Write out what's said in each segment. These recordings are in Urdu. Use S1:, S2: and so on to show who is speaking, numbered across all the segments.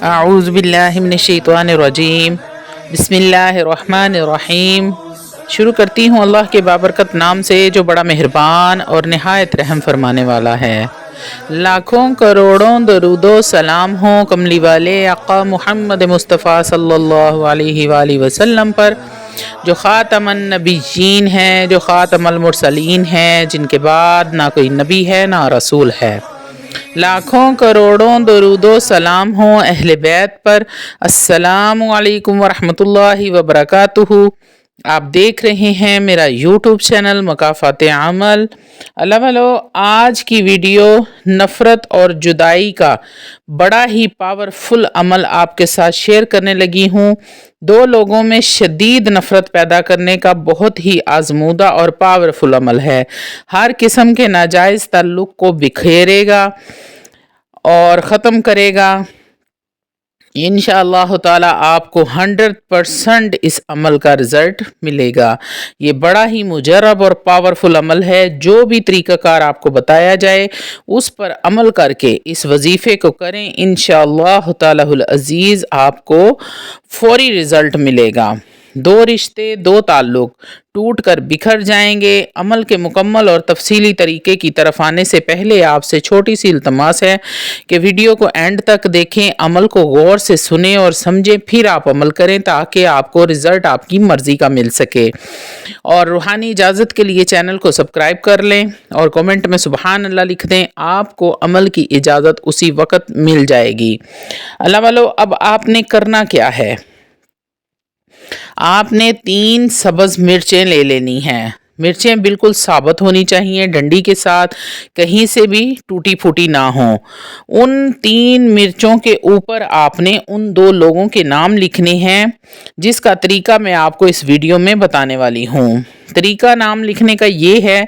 S1: اعوذ باللہ من الشیطان الرجیم بسم اللہ الرحمن الرحیم۔ شروع کرتی ہوں اللہ کے بابرکت نام سے جو بڑا مہربان اور نہایت رحم فرمانے والا ہے۔ لاکھوں کروڑوں درود و سلام ہوں کملی والے آقا محمد مصطفیٰ صلی اللہ علیہ وآلہ وسلم پر، جو خاتم النبیین ہیں، جو خاتم المرسلین ہیں، جن کے بعد نہ کوئی نبی ہے نہ رسول ہے۔ لاکھوں کروڑوں درود و سلام ہوں اہل بیت پر۔ السلام علیکم ورحمۃ اللہ وبرکاتہ۔ آپ دیکھ رہے ہیں میرا یوٹیوب چینل مکافات عمل۔ آج کی ویڈیو نفرت اور جدائی کا بڑا ہی پاورفل عمل آپ کے ساتھ شیئر کرنے لگی ہوں۔ دو لوگوں میں شدید نفرت پیدا کرنے کا بہت ہی آزمودہ اور پاورفل عمل ہے۔ ہر قسم کے ناجائز تعلق کو بکھیرے گا اور ختم کرے گا۔ انشاءاللہ تعالی آپ کو 100% اس عمل کا رزلٹ ملے گا۔ یہ بڑا ہی مجرب اور پاورفل عمل ہے۔ جو بھی طریقہ کار آپ کو بتایا جائے اس پر عمل کر کے اس وظیفے کو کریں، انشاءاللہ تعالی العزیز آپ کو فوری رزلٹ ملے گا۔ دو رشتے، دو تعلق ٹوٹ کر بکھر جائیں گے۔ عمل کے مکمل اور تفصیلی طریقے کی طرف آنے سے پہلے آپ سے چھوٹی سی التماس ہے کہ ویڈیو کو اینڈ تک دیکھیں، عمل کو غور سے سنیں اور سمجھیں، پھر آپ عمل کریں تاکہ آپ کو رزلٹ آپ کی مرضی کا مل سکے۔ اور روحانی اجازت کے لیے چینل کو سبسکرائب کر لیں اور کومنٹ میں سبحان اللہ لکھ دیں، آپ کو عمل کی اجازت اسی وقت مل جائے گی۔ اللہ والو، اب آپ نے کرنا کیا ہے؟ آپ نے 3 سبز مرچیں لے لینی ہیں۔ مرچیں بالکل ثابت ہونی چاہیے، ڈنڈی کے ساتھ، کہیں سے بھی ٹوٹی پھوٹی نہ ہوں۔ ان 3 مرچوں کے اوپر آپ نے ان 2 لوگوں کے نام لکھنے ہیں جس کا طریقہ میں آپ کو اس ویڈیو میں بتانے والی ہوں۔ طریقہ نام لکھنے کا یہ ہے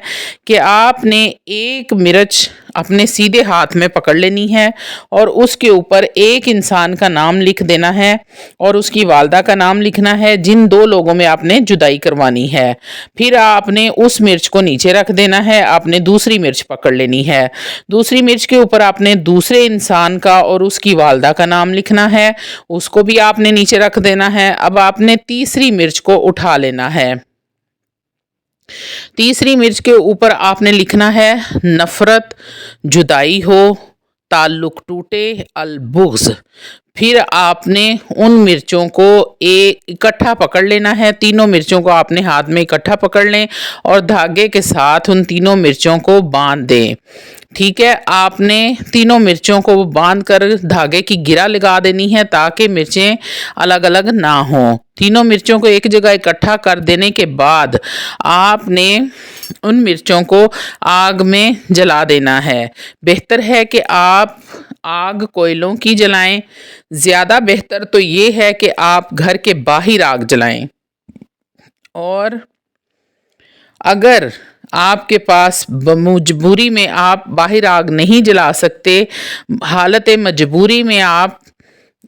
S1: کہ آپ نے ایک مرچ اپنے سیدھے ہاتھ میں پکڑ لینی ہے اور اس کے اوپر ایک انسان کا نام لکھ دینا ہے اور اس کی والدہ کا نام لکھنا ہے جن 2 لوگوں میں آپ نے جدائی کروانی ہے۔ پھر آپ نے اس مرچ کو نیچے رکھ دینا ہے، آپ نے دوسری مرچ پکڑ لینی ہے۔ دوسری مرچ کے اوپر آپ نے دوسرے انسان کا اور اس کی والدہ کا نام لکھنا ہے، اس کو بھی آپ نے نیچے رکھ دینا ہے۔ اب آپ نے تیسری مرچ کو اٹھا لینا ہے۔ تیسری مرچ کے اوپر آپ نے لکھنا ہے نفرت، جدائی ہو، تعلق ٹوٹے، البغض۔ پھر آپ نے ان مرچوں کو اکٹھا پکڑ لینا ہے، تینوں مرچوں کو آپ نے ہاتھ میں اکٹھا پکڑ لیں اور دھاگے کے ساتھ ان تینوں مرچوں کو باندھ دیں۔ ٹھیک ہے، آپ نے تینوں مرچوں کو باندھ کر دھاگے کی گرہ لگا دینی ہے تاکہ مرچیں الگ الگ نہ ہوں۔ تینوں مرچوں کو ایک جگہ اکٹھا کر دینے کے بعد آپ نے ان مرچوں کو آگ میں جلا دینا ہے۔ بہتر ہے کہ آپ آگ کوئلوں کی جلائیں، زیادہ بہتر تو یہ ہے کہ آپ گھر کے باہر آگ جلائیں۔ اور اگر آپ کے پاس مجبوری میں آپ باہر آگ نہیں جلا سکتے، حالت مجبوری میں آپ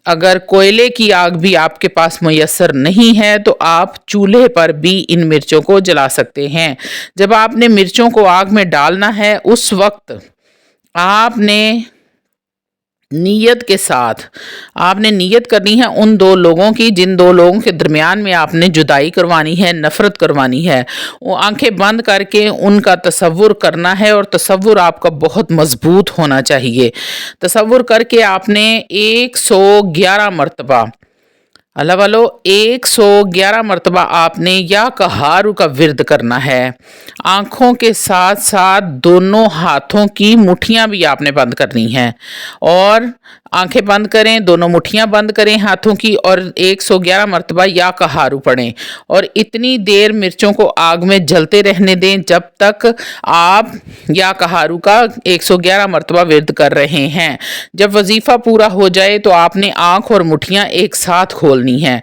S1: اگر کوئلے کی آگ بھی آپ کے پاس میسر نہیں ہے تو آپ چولہے پر بھی ان مرچوں کو جلا سکتے ہیں۔ جب آپ نے مرچوں کو آگ میں ڈالنا ہے اس وقت آپ نے نیت کے ساتھ آپ نے نیت کرنی ہے ان 2 لوگوں کی جن 2 لوگوں کے درمیان میں آپ نے جدائی کروانی ہے، نفرت کروانی ہے۔ وہ آنکھیں بند کر کے ان کا تصور کرنا ہے اور تصور آپ کا بہت مضبوط ہونا چاہیے۔ تصور کر کے آپ نے 111 مرتبہ 111 مرتبہ آپ نے یا قہار کا ورد کرنا ہے۔ آنکھوں کے ساتھ ساتھ دونوں ہاتھوں کی مٹھیاں بھی آپ نے بند کرنی ہیں، اور آنکھیں بند کریں، دونوں مٹھیاں بند کریں ہاتھوں کی اور 111 مرتبہ یا قہار پڑھیں اور اتنی دیر مرچوں کو آگ میں جلتے رہنے دیں جب تک آپ یا قہار کا 111 مرتبہ ورد کر رہے ہیں۔ جب وظیفہ پورا ہو جائے تو آپ نے آنکھ اور مٹھیاں ایک ساتھ کھولنی ہیں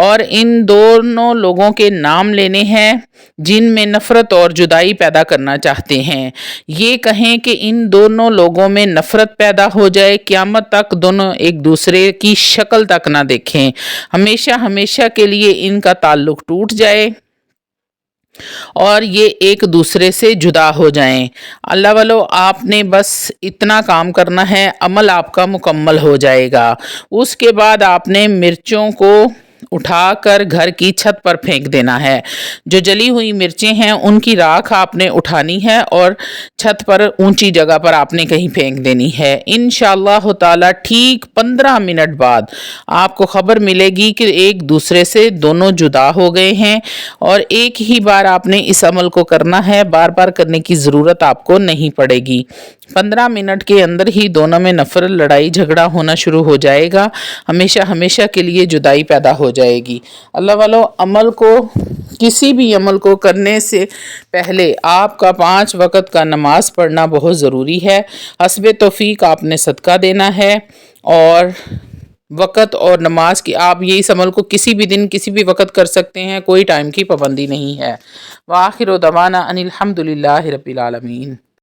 S1: اور ان دونوں لوگوں کے نام لینے ہیں جن میں نفرت اور جدائی پیدا کرنا چاہتے ہیں۔ یہ کہیں کہ ان دونوں لوگوں میں نفرت پیدا ہو جائے، قیامت تک دونوں ایک دوسرے کی شکل تک نہ دیکھیں، ہمیشہ ہمیشہ کے لیے ان کا تعلق ٹوٹ جائے۔ اور یہ ایک دوسرے سے جدا ہو جائیں۔ اللہ والو آپ نے بس اتنا کام کرنا ہے، عمل آپ کا مکمل ہو جائے گا۔ اس کے بعد آپ نے مرچوں کو اٹھا کر گھر کی چھت پر پھینک دینا ہے۔ جو جلی ہوئی مرچیں ہیں ان کی راکھ آپ نے اٹھانی ہے اور چھت پر اونچی جگہ پر آپ نے کہیں پھینک دینی ہے۔ انشاءاللہ تعالی ٹھیک 15 منٹ بعد آپ کو خبر ملے گی کہ ایک دوسرے سے دونوں جدا ہو گئے ہیں، اور ایک ہی بار آپ نے اس عمل کو کرنا ہے، بار بار کرنے کی ضرورت آپ کو نہیں پڑے گی۔ 15 منٹ کے اندر ہی دونوں میں نفرت، لڑائی جھگڑا ہونا شروع ہو جائے گا، ہمیشہ ہمیشہ کے لیے جدائی پیدا ہو جائے گی۔ اللہ والو کسی بھی عمل کو کرنے سے پہلے آپ کا 5 وقت کا نماز پڑھنا بہت ضروری ہے۔ حسب توفیق آپ نے صدقہ دینا ہے، اور وقت اور نماز کی آپ یہ اس عمل کو کسی بھی دن کسی بھی وقت کر سکتے ہیں، کوئی ٹائم کی پابندی نہیں ہے۔ وآخر دعوانا ان الحمد للہ رب العالمین۔